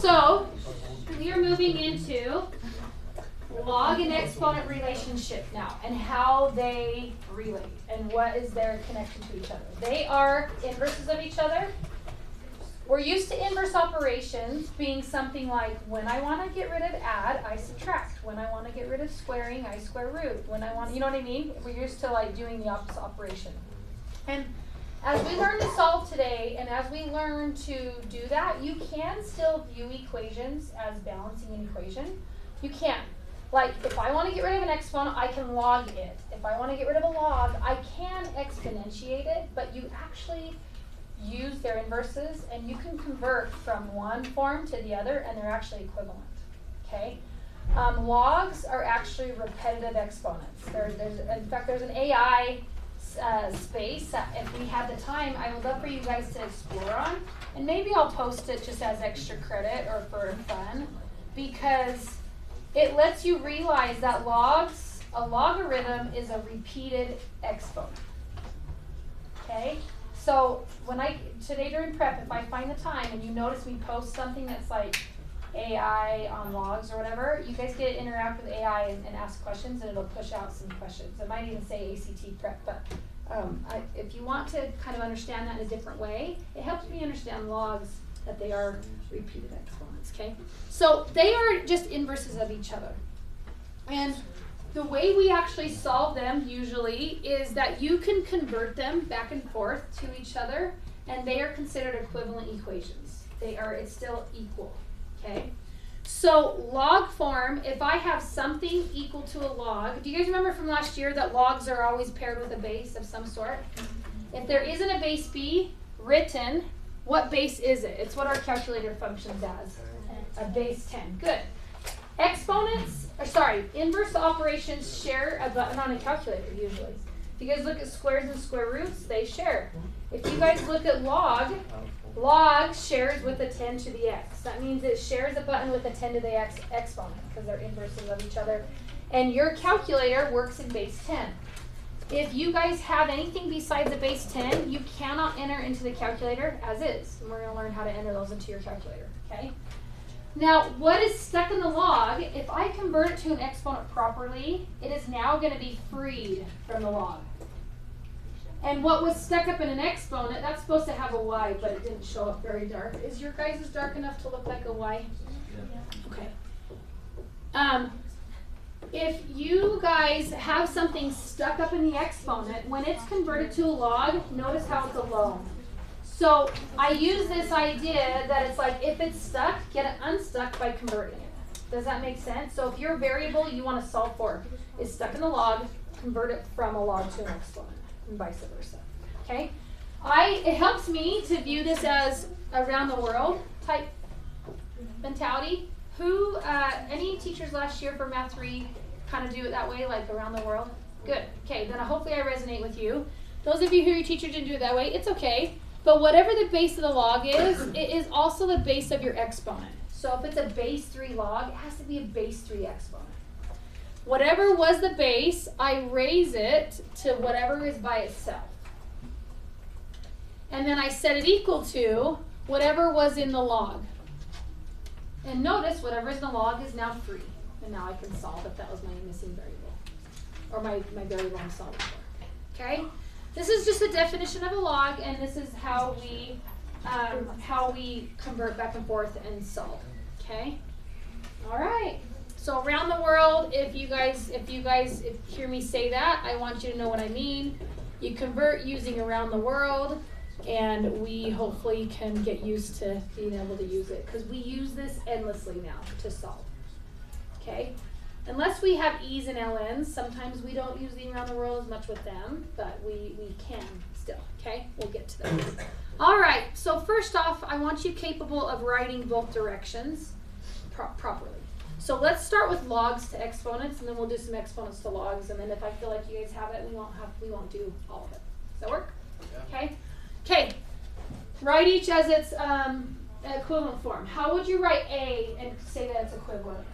So, we are moving into log and exponent relationship now, and how they relate, and what is their connection to each other. They are inverses of each other. We're used to inverse operations being something like, when I want to get rid of add, I subtract. When I want to get rid of squaring, I square root. When I want, you know what I mean? We're used to like doing the opposite operation. And as we learn to solve today, and as we learn to do that, you can still view equations as balancing an equation. You can. Like, if I want to get rid of an exponent, I can log it. If I want to get rid of a log, I can exponentiate it, but you actually use their inverses, and you can convert from one form to the other, and they're actually equivalent. Okay? Logs are actually repetitive exponents. In fact, there's an AI space that if we had the time, I would love for you guys to explore on, and maybe I'll post it just as extra credit or for fun, because it lets you realize that a logarithm is a repeated exponent. Okay? So today during prep, if I find the time and you notice me post something that's like AI on logs or whatever, you guys get to interact with AI and ask questions, and it'll push out some questions. It might even say ACT prep, but if you want to kind of understand that in a different way, it helps me understand logs, that they are repeated exponents, okay? So they are just inverses of each other. And the way we actually solve them usually is that you can convert them back and forth to each other, and they are considered equivalent equations. It's still equal, okay? So log form, if I have something equal to a log, do you guys remember from last year that logs are always paired with a base of some sort? If there isn't a base B written, what base is it? It's what our calculator functions as. A base 10. Good. Inverse operations share a button on a calculator usually. If you guys look at squares and square roots, they share. If you guys look at log shares with a 10 to the x. That means it shares a button with a 10 to the x exponent, because they're inverses of each other. And your calculator works in base 10. If you guys have anything besides a base 10, you cannot enter into the calculator as is. And we're going to learn how to enter those into your calculator, okay? Now, what is stuck in the log, if I convert it to an exponent properly, it is now going to be freed from the log. And what was stuck up in an exponent, that's supposed to have a y, but it didn't show up very dark. Is your guys' dark enough to look like a y? Yeah. Okay. If you guys have something stuck up in the exponent, when it's converted to a log, notice how it's alone. So I use this idea that it's like, if it's stuck, get it unstuck by converting it. Does that make sense? So if your variable you want to solve for is stuck in the log, convert it from a log to an exponent, and vice versa. Okay? It helps me to view this as around the world type mentality. Any teachers last year for Math 3 kind of do it that way, like around the world? Good. Okay, then hopefully I resonate with you. Those of you who your teacher didn't do it that way, it's okay. But whatever the base of the log is, it is also the base of your exponent. So if it's a base 3 log, it has to be a base 3 exponent. Whatever was the base, I raise it to whatever is by itself. And then I set it equal to whatever was in the log. And notice whatever is in the log is now free. And now I can solve if that was my missing variable. Or my variable I'm solving for. Okay? This is just the definition of a log, and this is how we convert back and forth and solve. Okay? Alright. So around the world, if you guys hear me say that, I want you to know what I mean. You convert using around the world, and we hopefully can get used to being able to use it, because we use this endlessly now to solve. Okay? Unless we have e's and ln's, sometimes we don't use the around the world as much with them, but we can still. Okay? We'll get to that. All right. So first off, I want you capable of writing both directions properly. So let's start with logs to exponents, and then we'll do some exponents to logs, and then if I feel like you guys have it, we won't do all of it. Does that work? Yeah. Okay. Okay. Write each as its equivalent form. How would you write A and say that it's equivalent?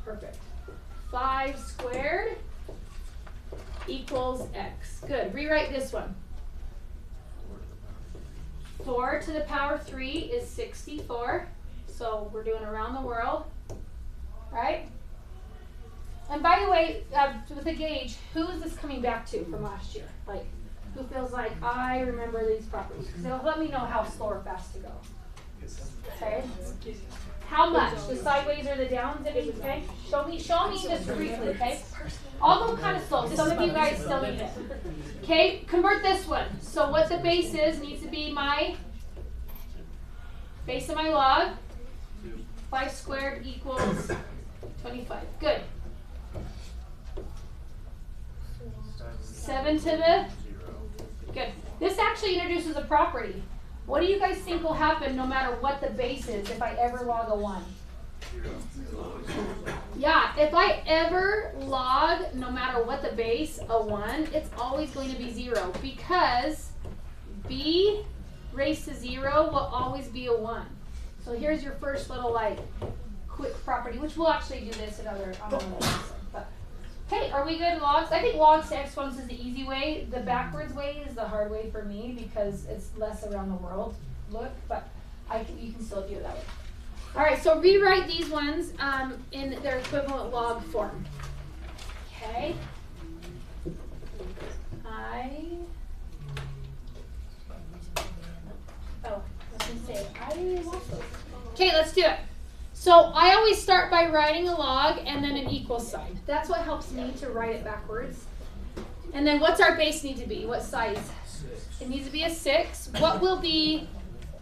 Perfect. 5 squared equals x. Good. Rewrite this one. 4 to the power 3 is 64. So we're doing around the world, right? And by the way, with the gauge, who is this coming back to from last year? Like, who feels like, I remember these properties? So let me know how slow or fast to go. Okay? How much? The sideways or the downs? Okay? Show me just briefly, okay? I'll go kind of slow. Some of you guys still need it. Okay, convert this one. So what the base is needs to be my base of my log. 5 squared equals 25. Good. 7 to the, good. This actually introduces a property. What do you guys think will happen no matter what the base is if I ever log a 1? Yeah, if I ever log, no matter what the base, a 1, it's always going to be 0 because b raised to 0 will always be a 1. So here's your first little like quick property, which we'll actually do this on another lesson. But okay, are we good logs? I think logs to exponents is the easy way. The backwards way is the hard way for me because it's less around the world look, but you can still do it that way. All right, so rewrite these ones in their equivalent log form. Okay. Okay, let's do it. So I always start by writing a log and then an equal sign. That's what helps me to write it backwards. And then what's our base need to be? What size? It needs to be a 6. What will be,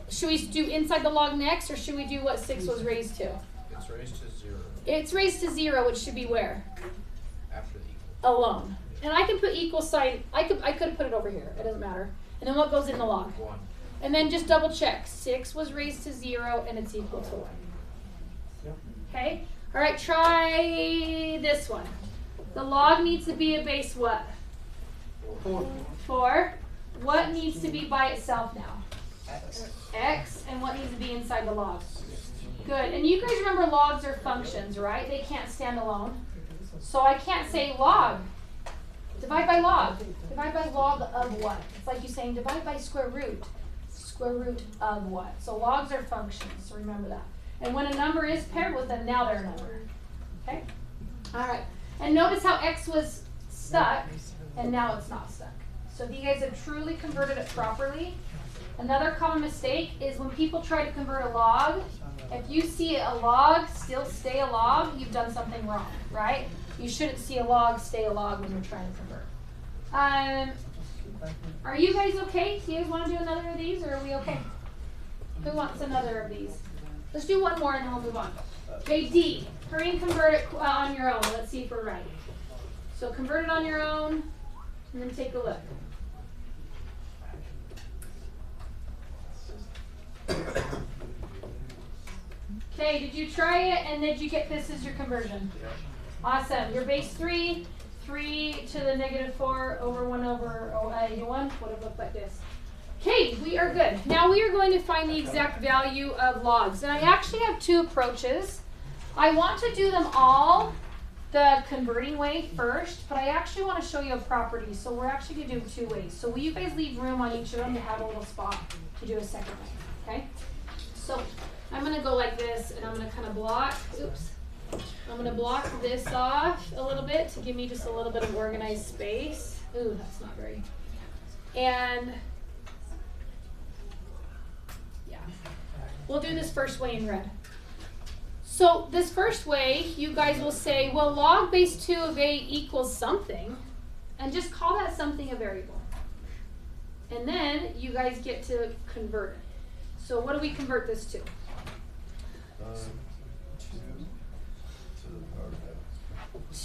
should we do inside the log next or should we do what 6 was raised to? It's raised to 0. It's raised to 0, which should be where? After the equal. Alone. And I can put equal sign, I could have put it over here. It doesn't matter. And then what goes in the log? 1. And then just double check. 6 was raised to 0 and it's equal to 1. Okay? All right, try this one. The log needs to be a base what? 4. What needs to be by itself now? X. And what needs to be inside the log? Good. And you guys remember logs are functions, right? They can't stand alone. So I can't say log. Divide by log. Divide by log of what? It's like you saying divide by square root. Square root of what? So logs are functions, so remember that. And when a number is paired with them, now they're a number. Okay? All right. And notice how X was stuck, and now it's not stuck. So if you guys have truly converted it properly, another common mistake is when people try to convert a log, if you see a log still stay a log, you've done something wrong, right? You shouldn't see a log stay a log when you're trying to convert. Are you guys okay? Do you guys want to do another of these, or are we okay? Who wants another of these? Let's do one more and then we'll move on. Okay, D. Hurry and convert it on your own. Let's see if we're right. So convert it on your own and then take a look. Okay, did you try it and did you get this as your conversion? Yeah. Awesome. Your base 3 to the negative 4 over 1 over 1 would have looked like this. Okay, we are good. Now we are going to find the exact value of logs. And I actually have 2 approaches. I want to do them all the converting way first, but I actually want to show you a property. So we're actually going to do them 2 ways. So will you guys leave room on each of them to have a little spot to do a second way, okay? So I'm going to go like this, and I'm going to kind of block, oops. I'm going to block this off a little bit to give me just a little bit of organized space. Ooh, that's not very. And yeah, we'll do this first way in red. So this first way, you guys will say, well, log base 2 of A equals something, and just call that something a variable. And then you guys get to convert it. So what do we convert this to?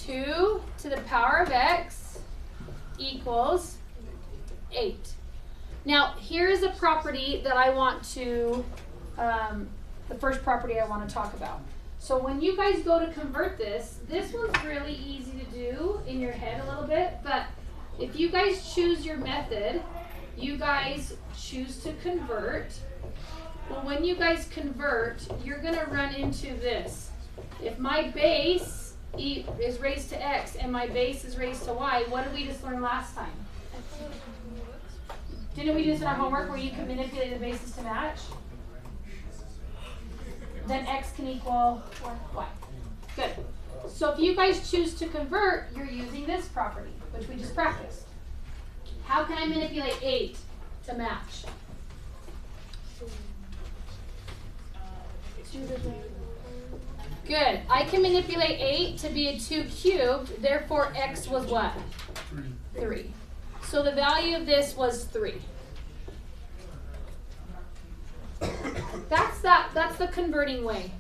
2 to the power of x equals 8. Now, here's a property that I want to, the first property I want to talk about. So when you guys go to convert this, this one's really easy to do in your head a little bit, but if you guys choose your method, you guys choose to convert. Well, when you guys convert, you're going to run into this. If my base is raised to x and my base is raised to y, what did we just learn last time? Didn't we do this in our homework where you can manipulate the bases to match? Then x can equal y. Good. So if you guys choose to convert, you're using this property, which we just practiced. How can I manipulate 8 to match? Good. I can manipulate 8 to be a 2 cubed, therefore x was what? 3. So the value of this was 3. That's the converting way.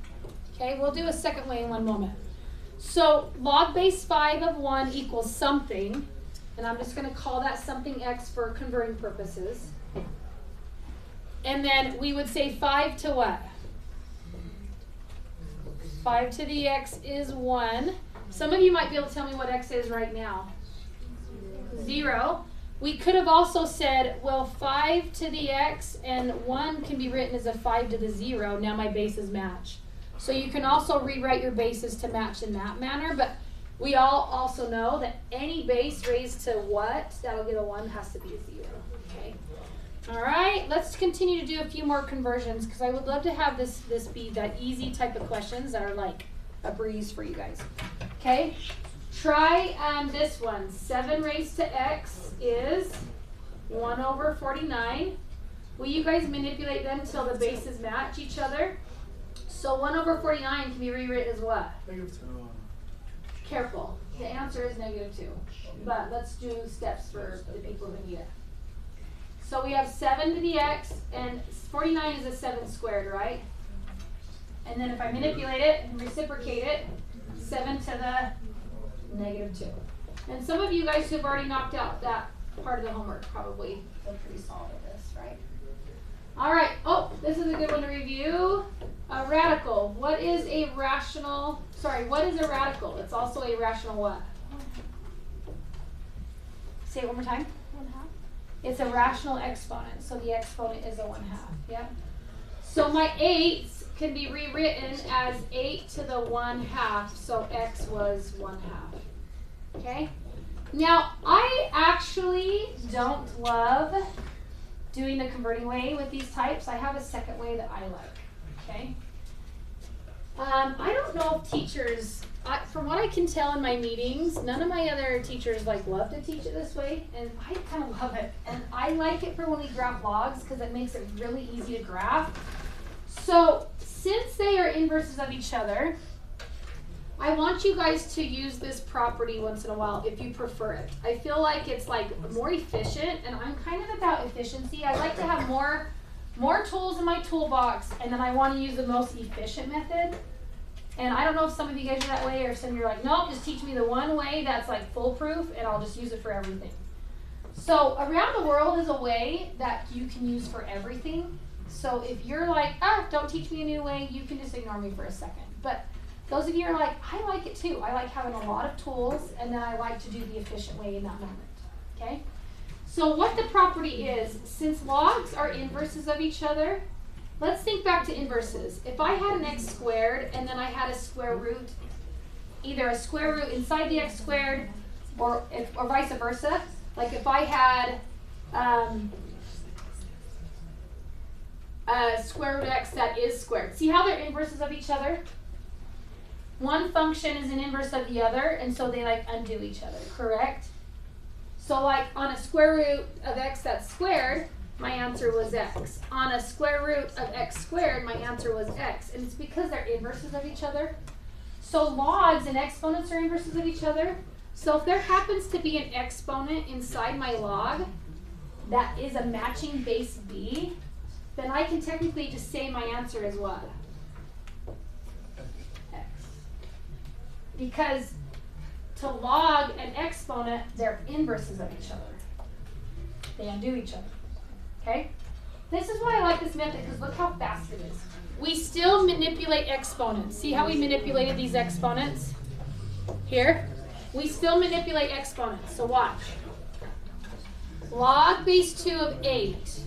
Okay, we'll do a second way in one moment. So log base 5 of 1 equals something, and I'm just going to call that something x for converting purposes. And then we would say 5 to what? 5 to the x is 1. Some of you might be able to tell me what x is right now. 0. We could have also said, well, 5 to the x and 1 can be written as a 5 to the 0. Now my bases match. So you can also rewrite your bases to match in that manner, but we all also know that any base raised to what, that'll get a 1, has to be a 0. Okay. All right, let's continue to do a few more conversions because I would love to have this be that easy type of questions that are like a breeze for you guys. Okay, try this one. 7 raised to x is 1 over 49. Will you guys manipulate them till the bases match each other? So 1 over 49 can be rewritten as what? -2. Careful. The answer is -2. But let's do steps for the people who need it. So we have 7 to the x, and 49 is a 7 squared, right? And then if I manipulate it and reciprocate it, 7 to the -2. And some of you guys who have already knocked out that part of the homework probably feel pretty solid at this, right? All right. Oh, this is a good one to review. A radical. What is a rational? Sorry, what is a radical? It's also a rational what? Say it one more time. 1/2. It's a rational exponent, so the exponent is a 1/2. Yeah. So my 8s can be rewritten as 8 to the 1/2. So x was 1/2. Okay. Now I actually don't love doing the converting way with these types. I have a second way that I like. Okay. I don't know if teachers, from what I can tell in my meetings, none of my other teachers love to teach it this way, and I kind of love it. And I like it for when we graph logs because it makes it really easy to graph. So since they are inverses of each other, I want you guys to use this property once in a while if you prefer it. I feel like it's more efficient, and I'm kind of about efficiency. I like to have more tools in my toolbox, and then I want to use the most efficient method. And I don't know if some of you guys are that way, or some of you are like, nope, just teach me the one way that's foolproof, and I'll just use it for everything. So around the world is a way that you can use for everything. So if you're like, don't teach me a new way, you can just ignore me for a second. But those of you are like, I like it too. I like having a lot of tools, and then I like to do the efficient way in that moment. Okay? So what the property is, since logs are inverses of each other, let's think back to inverses. If I had an x squared and then I had a square root, either a square root inside the x squared or vice versa, like if I had a square root x that is squared. See how they're inverses of each other? One function is an inverse of the other, and so they undo each other, correct? So on a square root of x that's squared, my answer was x. On a square root of x squared, my answer was x. And it's because they're inverses of each other. So logs and exponents are inverses of each other. So if there happens to be an exponent inside my log that is a matching base b, then I can technically just say my answer is what? X. Because to log an exponent, they're inverses of each other. They undo each other. Okay? This is why I like this method, because look how fast it is. We still manipulate exponents. See how we manipulated these exponents? Here? We still manipulate exponents. So watch. Log base 2 of 8.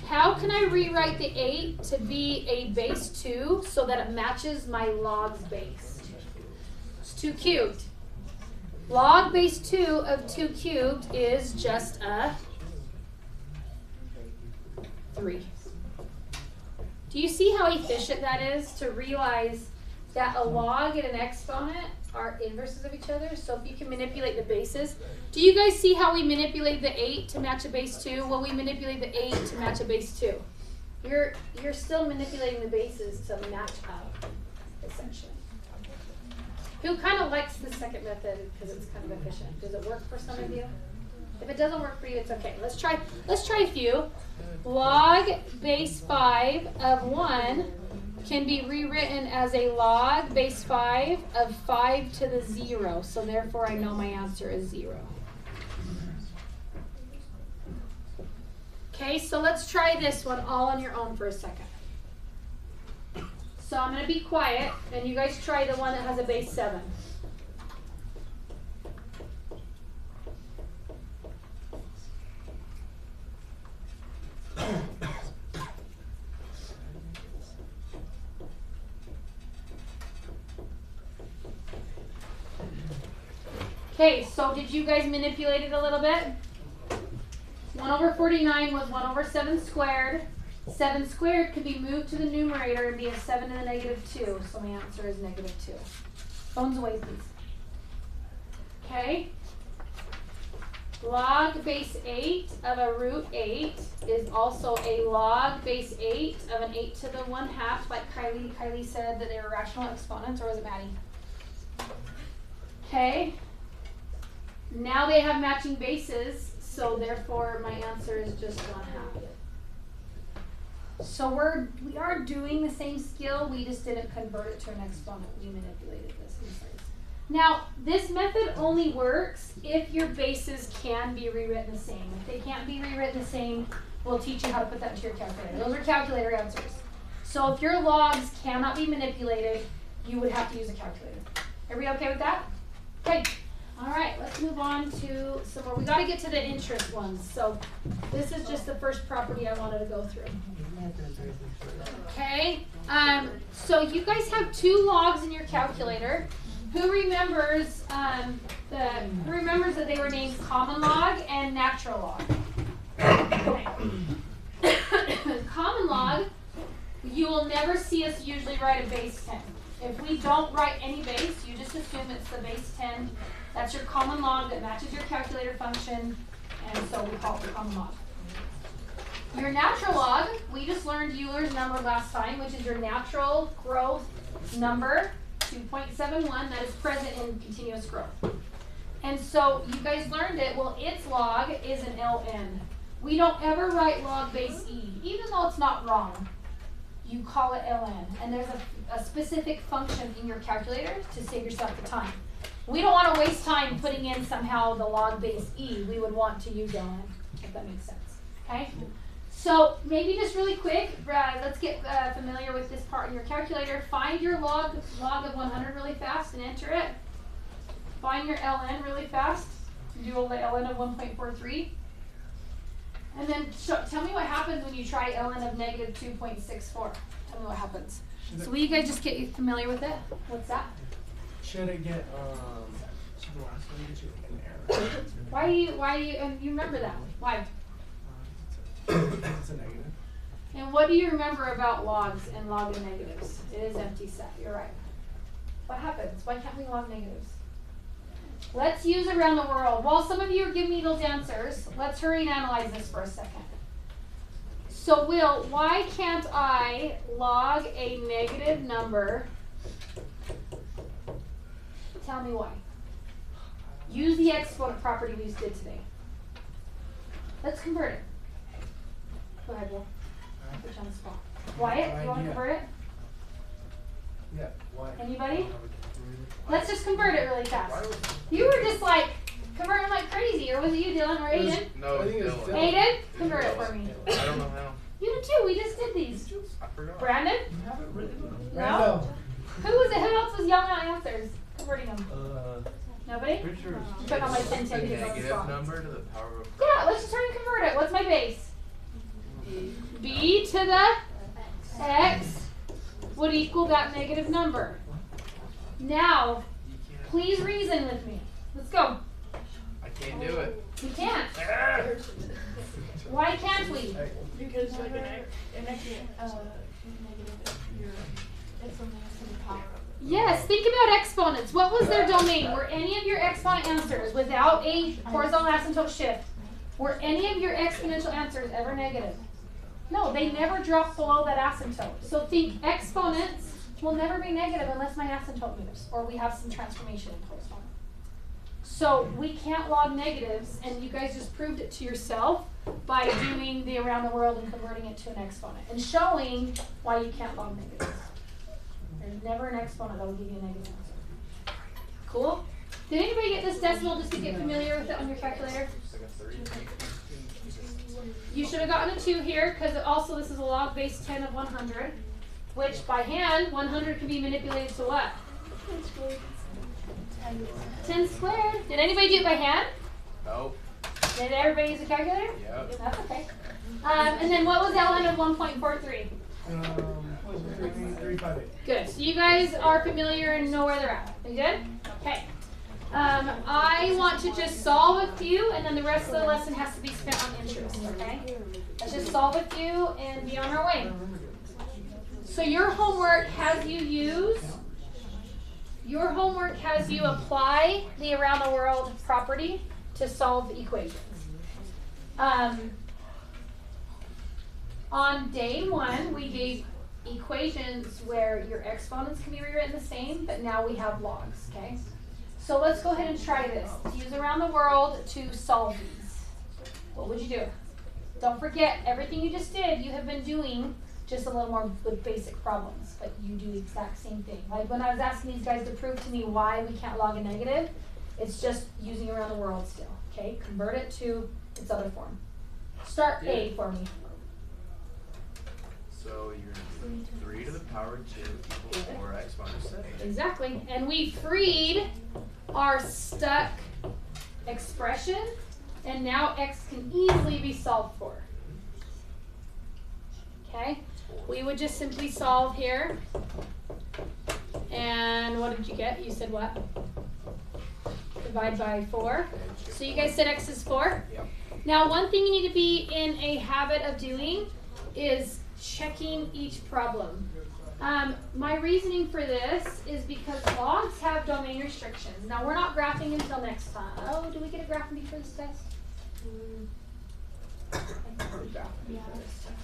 How can I rewrite the 8 to be a base 2 so that it matches my log's base? It's 2 cubed. Log base 2 of 2 cubed is just a 3. Do you see how efficient that is to realize that a log and an exponent are inverses of each other? So if you can manipulate the bases. Do you guys see how we manipulate the 8 to match a base 2? Well, we manipulate the 8 to match a base 2. You're still manipulating the bases to match up, essentially. Who kind of likes the second method because it's kind of efficient? Does it work for some of you? If it doesn't work for you, it's okay. Let's try a few. Log base 5 of 1 can be rewritten as a log base 5 of 5 to the 0. So therefore I know my answer is 0. Okay, so let's try this one all on your own for a second. So I'm going to be quiet, and you guys try the one that has a base 7. Okay, so did you guys manipulate it a little bit? 1 over 49 was 1 over 7 squared. 7 squared could be moved to the numerator and be a 7 to the negative 2. So my answer is negative 2. Phones away, please. Okay. Log base 8 of a root 8 is also a log base 8 of an 8 to the 1/2, like Kylie said that they were rational exponents, or was it Maddie? Okay. Now they have matching bases, so therefore my answer is just 1/2. So we are doing the same skill, we just didn't convert it to an exponent. We manipulated this instead. Now, this method only works if your bases can be rewritten the same. If they can't be rewritten the same, we'll teach you how to put that into your calculator. Those are calculator answers. So if your logs cannot be manipulated, you would have to use a calculator. Are we okay with that? Okay. All right, let's move on to some more. We got to get to the interest ones. So this is just the first property I wanted to go through. Okay. So you guys have 2 logs in your calculator. Who remembers that they were named common log and natural log? Okay. Common log, you will never see us usually write a base 10. If we don't write any base, you just assume it's the base 10. That's your common log that matches your calculator function, and so we call it the common log. Your natural log, we just learned Euler's number last time, which is your natural growth number, 2.71, that is present in continuous growth. And so you guys learned it, well, its log is an ln. We don't ever write log base e, even though it's not wrong. You call it ln, and there's a specific function in your calculator to save yourself the time. We don't want to waste time putting in somehow the log base e. We would want to use ln, if that makes sense. Okay? So maybe just really quick, let's get familiar with this part in your calculator. Find your log of 100 really fast and enter it. Find your ln really fast. Do a ln of 1.43. And then tell me what happens when you try ln of negative 2.64. Tell me what happens. So will you guys just get familiar with it? What's that? Should it get an error? Why do you remember that? Why? It's a negative. And what do you remember about logs and log and negatives? It is empty set. You're right. What happens? Why can't we log negatives? Let's use around the world. While some of you are giving me those answers, let's hurry and analyze this for a second. So Will, why can't I log a negative number? Tell me why. Use the exponent property we just did today. Let's convert it. Go ahead, Will. Put you on the spot. Wyatt, you want to convert it? Yeah, why? Anybody? Let's just convert it really fast. You were just like converting like crazy, or was it you, Dylan, or Aiden? No, I think it's it's Dylan. Aiden, convert it for me. I don't know how. You did too. We just did these. I forgot. Brandon? You have it written. No. Who was it? Who else was yelling out answers? Converting them. Nobody? Pretty sure. I'm putting on my 10 The seconds on the negative spot. number to the power of. Yeah, let's just try and convert it. What's my base? B to the x would equal that negative number. Now, please reason with me. Let's go. I can't do it. You can't. Why can't we? Hey, Because like an negative if you're if something is to the power of it. Yes, think about exponents. What was their domain? Were any of your exponent answers without a horizontal asymptote shift, were any of your exponential answers ever negative? No, they never drop below that asymptote. So think exponents will never be negative unless my asymptote moves or we have some transformation in exponent. So we can't log negatives, and you guys just proved it to yourself by doing the around the world and converting it to an exponent and showing why you can't log negatives. There's never an exponent that will give you a negative answer. Cool? Did anybody get this decimal just to get familiar with it on your calculator? Like a 3. You should have gotten a 2 here because also this is a log base 10 of 100, which by hand, 100 can be manipulated to what? 10 squared. Did anybody do it by hand? Nope. Did everybody use a calculator? Yep. That's okay. And then what was ln of 1.43? 358. Good. So you guys are familiar and know where they're at. You good? Okay. I want to just solve a few, and then the rest of the lesson has to be spent on interest, okay? Let's just solve a few and be on our way. So your homework has you apply the around the world property to solve the equations. On day 1, we gave equations where your exponents can be rewritten the same, but now we have logs, okay? So let's go ahead and try this. Use around the world to solve these. What would you do? Don't forget, everything you just did, you have been doing just a little more with basic problems, but you do the exact same thing. Like when I was asking these guys to prove to me why we can't log a negative, it's just using around the world still, okay? Convert it to its other form. Start A for me. So you're going to do 3 to the power 2 equals 4x minus 7. Exactly. And we freed our stuck expression, and now x can easily be solved for. Okay? We would just simply solve here. And what did you get? You said what? Divide by 4. So you guys said x is 4? Yep. Now one thing you need to be in a habit of doing is checking each problem. My reasoning for this is because logs have domain restrictions. Now we're not graphing until next time. Oh, do we get a graphing before this test? I think we graph before this test.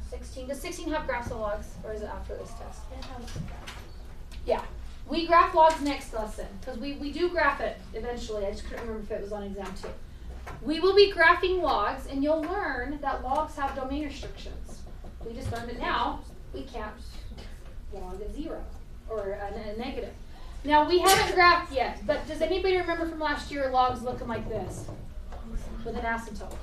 16. Does 16 have graphs of logs, or is it after this test? Yeah. We graph logs next lesson, because we do graph it eventually. I just couldn't remember if it was on exam 2. We will be graphing logs, and you'll learn that logs have domain restrictions. We just learned it now. We can't log a 0 or a negative. Now, we haven't graphed yet, but does anybody remember from last year logs looking like this with an asymptote?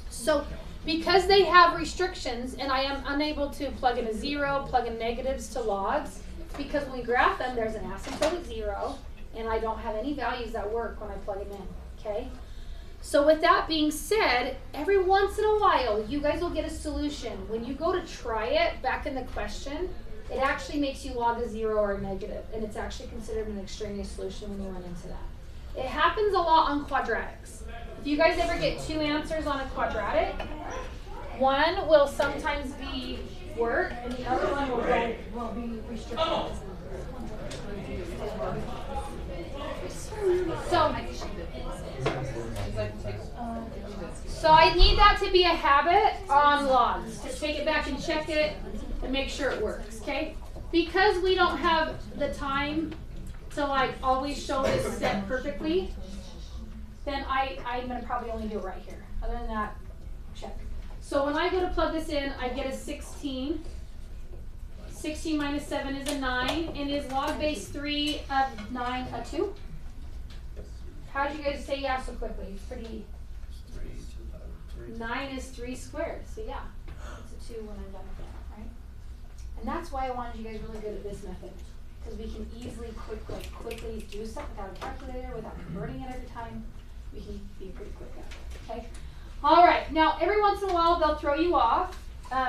So, because they have restrictions, and I am unable to plug in a 0, plug in negatives to logs, because when we graph them, there's an asymptote at 0, and I don't have any values that work when I plug them in, okay? So with that being said, every once in a while, you guys will get a solution. When you go to try it back in the question, it actually makes you log a 0 or a negative, and it's actually considered an extraneous solution when you run into that. It happens a lot on quadratics. If you guys ever get 2 answers on a quadratic, one will sometimes be work, and the other one will be restricted. So I need that to be a habit on logs. Just take it back and check it and make sure it works, okay? Because we don't have the time to like always show this set perfectly, then I'm gonna probably only do it right here. Other than that, check. So when I go to plug this in, I get a 16. 16 minus 7 is a 9, and is log base 3 of 9 a 2? How did you guys say yeah so quickly? It's pretty. 9 is 3 squared, so yeah, it's a 2 when I'm done with that, right? And that's why I wanted you guys really good at this method, because we can easily, quickly do stuff without a calculator, without converting it every time. We can be pretty quick at it, okay? All right, now every once in a while they'll throw you off.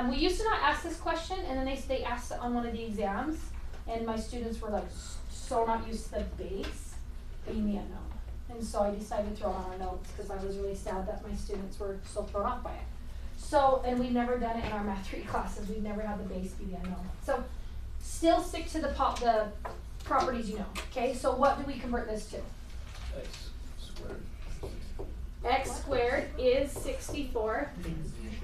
We used to not ask this question, and then they asked it on one of the exams, and my students were like so not used to the base, being the unknown. And so I decided to throw it on our notes because I was really sad that my students were so thrown off by it. So, and we've never done it in our math 3 classes. We've never had the base be the unknown. So, still stick to the properties you know. Okay, so what do we convert this to? X squared. X squared is 64.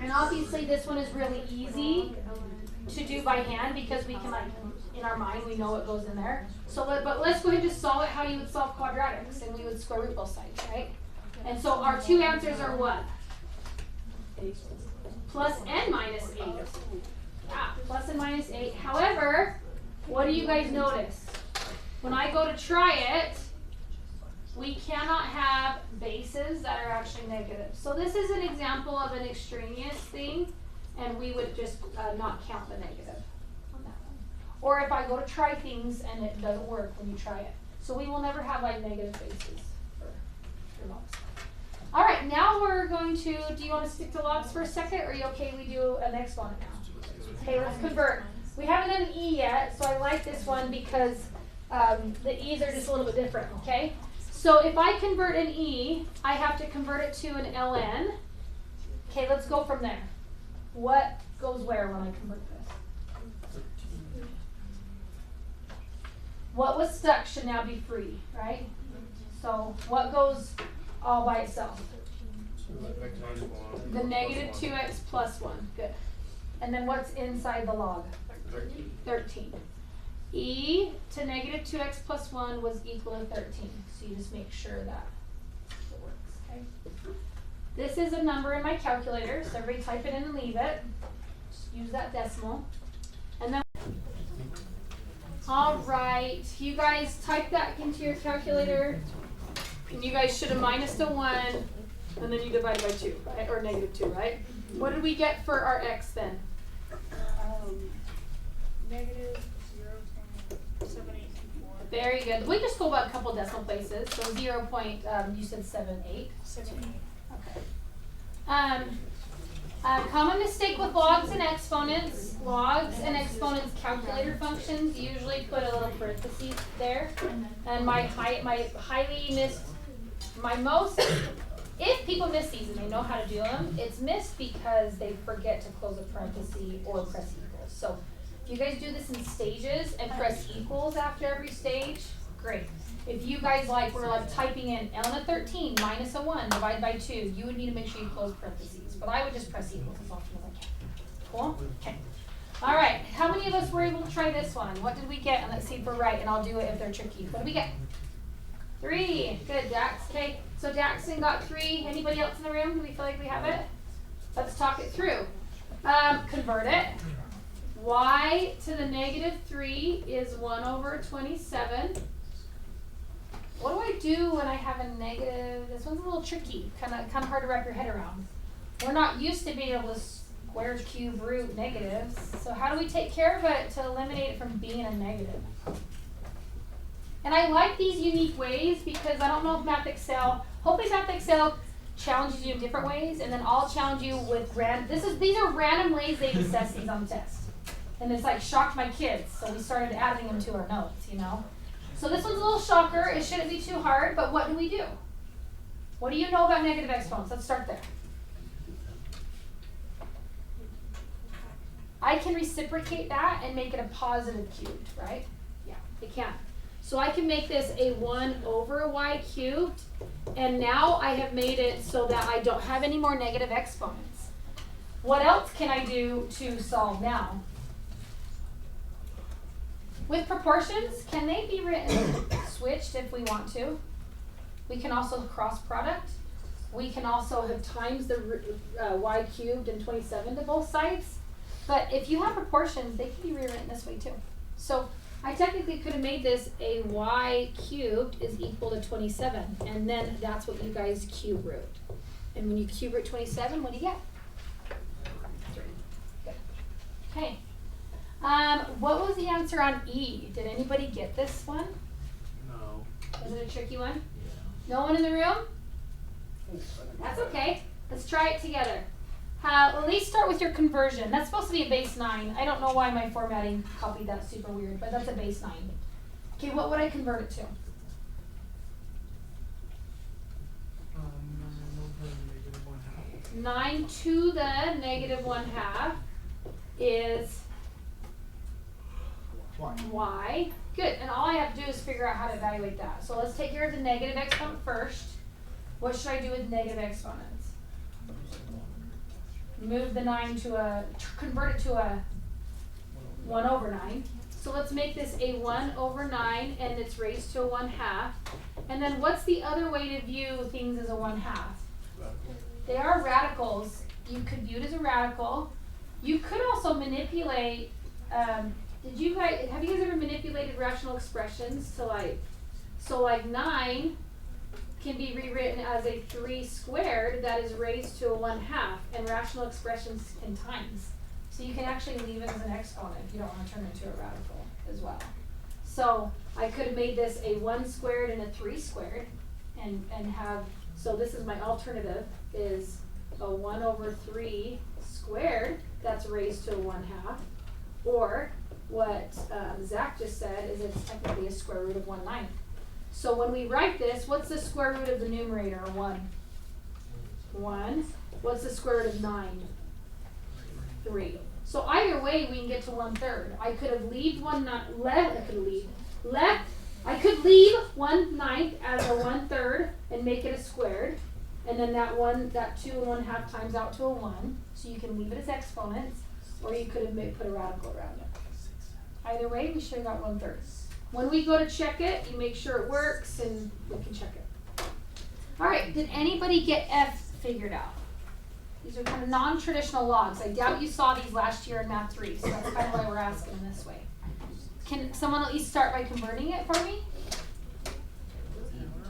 And obviously this one is really easy to do by hand because we can, like, in our mind, we know what goes in there. So, but let's go ahead and just solve it how you would solve quadratics, and we would square root both sides, right? And so our two answers are what? Plus and minus 8. Yeah, plus and minus 8. However, what do you guys notice? When I go to try it, we cannot have bases that are actually negative. So this is an example of an extraneous thing, and we would just not count the negative on that one. Or if I go to try things and it doesn't work when you try it. So we will never have like negative bases for logs. All right, now we're going to, do you want to stick to logs for a second, or are you okay we do an exponent now? Okay, let's convert. We haven't done an E yet, so I like this one because the E's are just a little bit different, okay? So if I convert an E, I have to convert it to an ln. Okay, let's go from there. What goes where when I convert this? What was stuck should now be free, right? So what goes all by itself? The negative 2x plus 1. Good. And then what's inside the log? 13. E to negative 2x plus 1 was equal to 13. So you just make sure that it works, okay? This is a number in my calculator, so everybody type it in and leave it. Just use that decimal. And then, all right, you guys type that into your calculator. And you guys should have minus a 1, and then you divide by 2, right? Or negative 2, right? What did we get for our x then? Negative 0.7824. Very good. We just go about a couple decimal places. So 0. You said 78. 78. Okay. Common mistake with logs and exponents. Logs and exponents calculator functions usually put a little parentheses there. And if people miss these and they know how to do them, it's missed because they forget to close a parenthesis or press equals. So if you guys do this in stages and press equals after every stage, great. If you guys were typing in ln of 13 minus a 1 divided by 2, you would need to make sure you close parentheses. But I would just press equals as often as I can. Cool? Okay. All right. How many of us were able to try this one? What did we get? And let's see if we're right, and I'll do it if they're tricky. What did we get? 3. Good, Dax. Okay. So Daxon got 3. Anybody else in the room? Do we feel like we have it? Let's talk it through. Convert it. Y to the negative 3 is 1 over 27. What do I do when I have a negative? This one's a little tricky, kind of hard to wrap your head around. We're not used to being able to square, cube, root negatives. So how do we take care of it to eliminate it from being a negative? And I like these unique ways because I don't know if Math Excel, hopefully Math Excel challenges you in different ways, and then I'll challenge you with these are random ways they assess these on the test. And it's shocked my kids, so we started adding them to our notes, So this one's a little shocker. It shouldn't be too hard, but what do we do? What do you know about negative exponents? Let's start there. I can reciprocate that and make it a positive cubed, right? Yeah, it can. So I can make this a 1 over y cubed, and now I have made it so that I don't have any more negative exponents. What else can I do to solve now? With proportions, can they be written switched if we want to? We can also cross product. We can also have times the y cubed and 27 to both sides. But if you have proportions, they can be rewritten this way too. So I technically could have made this a y cubed is equal to 27. And then that's what you guys cube root. And when you cube root 27, what do you get? 3. Good. Okay. What was the answer on E? Did anybody get this one? No. Was it a tricky one? Yeah. No one in the room? That's okay. Let's try it together. At least start with your conversion. That's supposed to be a base 9. I don't know why my formatting copied that super weird, but that's a base 9. Okay, what would I convert it to? 9 to the negative 1/2 is y. Good, and all I have to do is figure out how to evaluate that. So let's take care of the negative exponent first. What should I do with negative exponents? Move the 9 to convert it to a 1 over 9. So let's make this a 1 over 9 and it's raised to a 1/2. And then what's the other way to view things as a 1/2? They are radicals. You could view it as a radical. You could also manipulate, have you guys ever manipulated rational expressions to so 9 can be rewritten as a 3 squared that is raised to a 1/2, and rational expressions in times. So you can actually leave it as an exponent if you don't want to turn it into a radical as well. So I could have made this a 1 squared and a 3 squared and have, so this is my alternative, is a 1 over 3 squared that's raised to a 1/2, or what Zach just said is it's technically a square root of 1/9. So when we write this, what's the square root of the numerator? 1. 1. What's the square root of 9? 3. So either way we can get to 1/3. I could have leave 1/9 as a 1/3 and make it a squared. And then that 2 and 1/2 times out to a 1. So you can leave it as exponents, or you could have put a radical around it. Either way, we should have got 1/3. When we go to check it, you make sure it works and we can check it. Alright, did anybody get F figured out? These are kind of non-traditional logs. I doubt you saw these last year in Math 3, so that's kind of why we're asking them this way. Can someone at least start by converting it for me?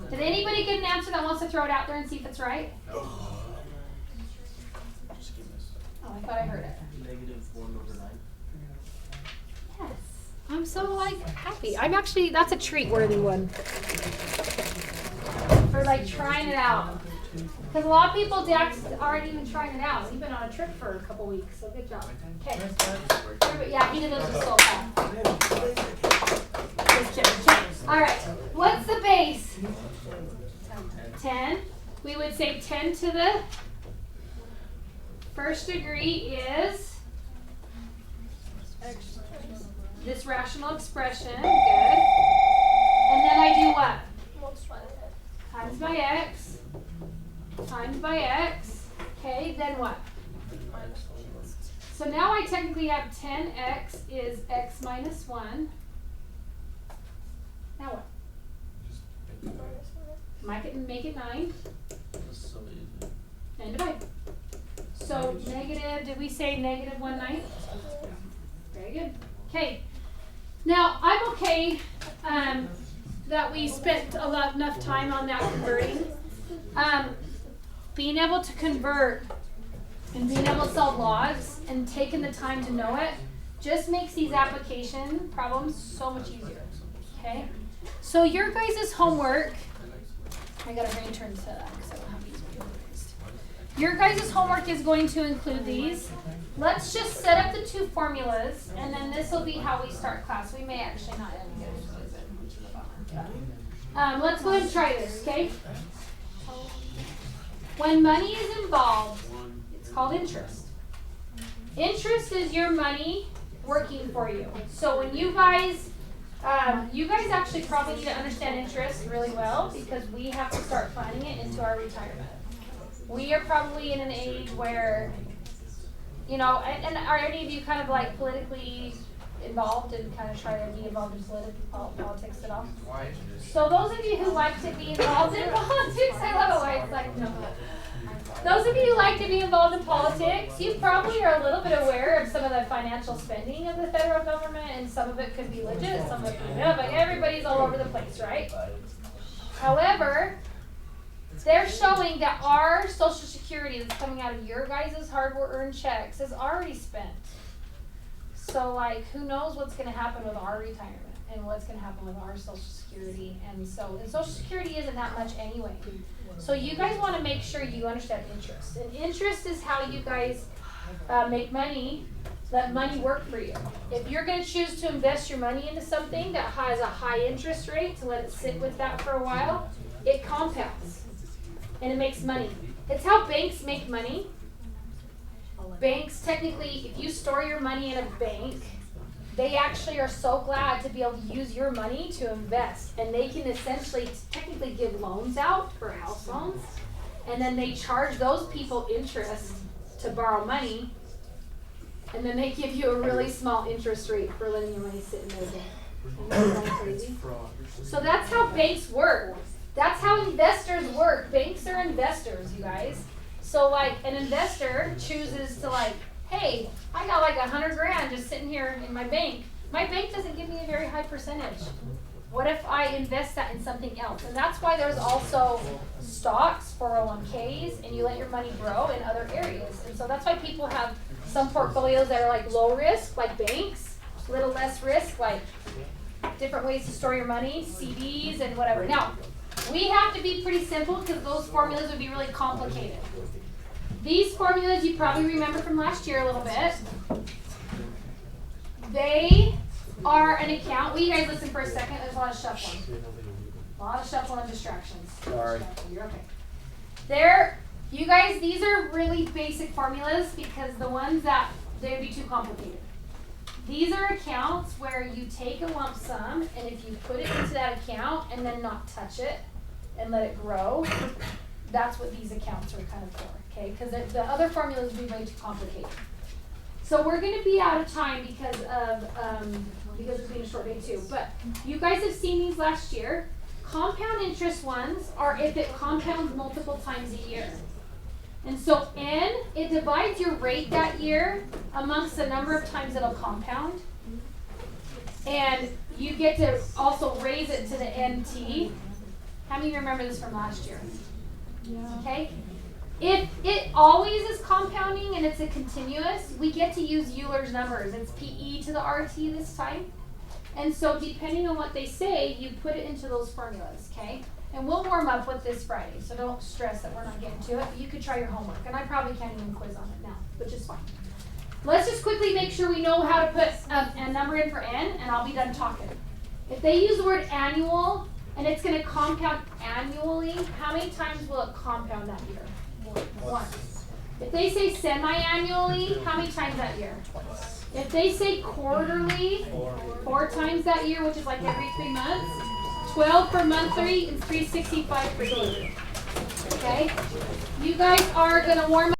Did anybody get an answer that wants to throw it out there and see if it's right? Oh, I thought I heard it. Negative 1 over 9. Yes. I'm so happy. I'm actually, that's a treat worthy one. For trying it out. Because a lot of people aren't even trying it out. You've been on a trip for a couple weeks, so good job. Okay. Yeah, he did those with so fast. Just kidding. Alright, what's the base? 10. We would say 10 to the first degree is this rational expression. Good. And then I do what? Times by x. Times by x. Okay, then what? So now I technically have 10x is x minus 1. Now what? Make it 9. So easy. And divide. So negative, did we say negative 1/9? Very good. Okay. Now I'm okay that we spent enough time on that converting. Being able to convert and being able to solve logs and taking the time to know it just makes these application problems so much easier. Okay? So your guys' homework, I gotta return to that because I don't have these organized. Your guys' homework is going to include these. Let's just set up the 2 formulas, and then this will be how we start class. We may actually not end it, which is a bummer. Let's go ahead and try this, okay? When money is involved, it's called interest. Interest is your money working for you. So when you guys actually probably need to understand interest really well because we have to start planning it into our retirement. We are probably in an age where, and are any of you kind of politically involved and kind of try to be involved in politics at all? So those of you who like to be involved in politics, I love it it's like, no. Those of you who like to be involved in politics, you probably are a little bit aware of some of the financial spending of the federal government, and some of it could be legit, some of it could be not, but everybody's all over the place, right? However, they're showing that our Social Security that's coming out of your guys' hard-earned checks is already spent. So, who knows what's going to happen with our retirement and what's going to happen with our Social Security. And Social Security isn't that much anyway. So you guys want to make sure you understand interest. And interest is how you guys make money, let money work for you. If you're going to choose to invest your money into something that has a high interest rate, to let it sit with that for a while, it compounds and it makes money. It's how banks make money. Banks, technically, if you store your money in a bank, they actually are so glad to be able to use your money to invest. And they can essentially, technically give loans out for house loans. And then they charge those people interest to borrow money. And then they give you a really small interest rate for letting your money sit in their bank. Isn't that kind of crazy? So that's how banks work. That's how investors work. Banks are investors, you guys. So like an investor chooses to like, hey, I got like $100,000 just sitting here in my bank. My bank doesn't give me a very high percentage. What if I invest that in something else? And that's why there's also stocks, 401ks, and you let your money grow in other areas. And so that's why people have some portfolios that are like low risk, like banks, a little less risk, like different ways to store your money, CDs and whatever. Now, we have to be pretty simple because those formulas would be really complicated. These formulas you probably remember from last year a little bit. They are an account. Will you guys listen for a second? There's a lot of shuffling. A lot of shuffling and distractions. Sorry. You're okay. You guys, these are really basic formulas because the ones that they would be too complicated. These are accounts where you take a lump sum and if you put it into that account and then not touch it and let it grow, that's what these accounts are kind of for, okay? Because the other formulas would be way too complicated. So we're going to be out of time because it's being a short day too. But you guys have seen these last year. Compound interest ones are if it compounds multiple times a year. And so N, it divides your rate that year amongst the number of times it'll compound. And you get to also raise it to the NT. How many remember this from last year? Yeah. Okay? If it always is compounding and it's a continuous, we get to use Euler's numbers. It's PE to the RT this time. And so depending on what they say, you put it into those formulas, okay? And we'll warm up with this Friday, so don't stress that we're not getting to it. You could try your homework, and I probably can't even quiz on it now, which is fine. Let's just quickly make sure we know how to put a number in for N, and I'll be done talking. If they use the word annual, and it's going to compound annually, how many times will it compound that year? Once. If they say semi-annually, how many times that year? If they say quarterly, 4 times that year, which is like every 3 months, 12 for monthly and 365 for yearly. Okay? You guys are going to warm up.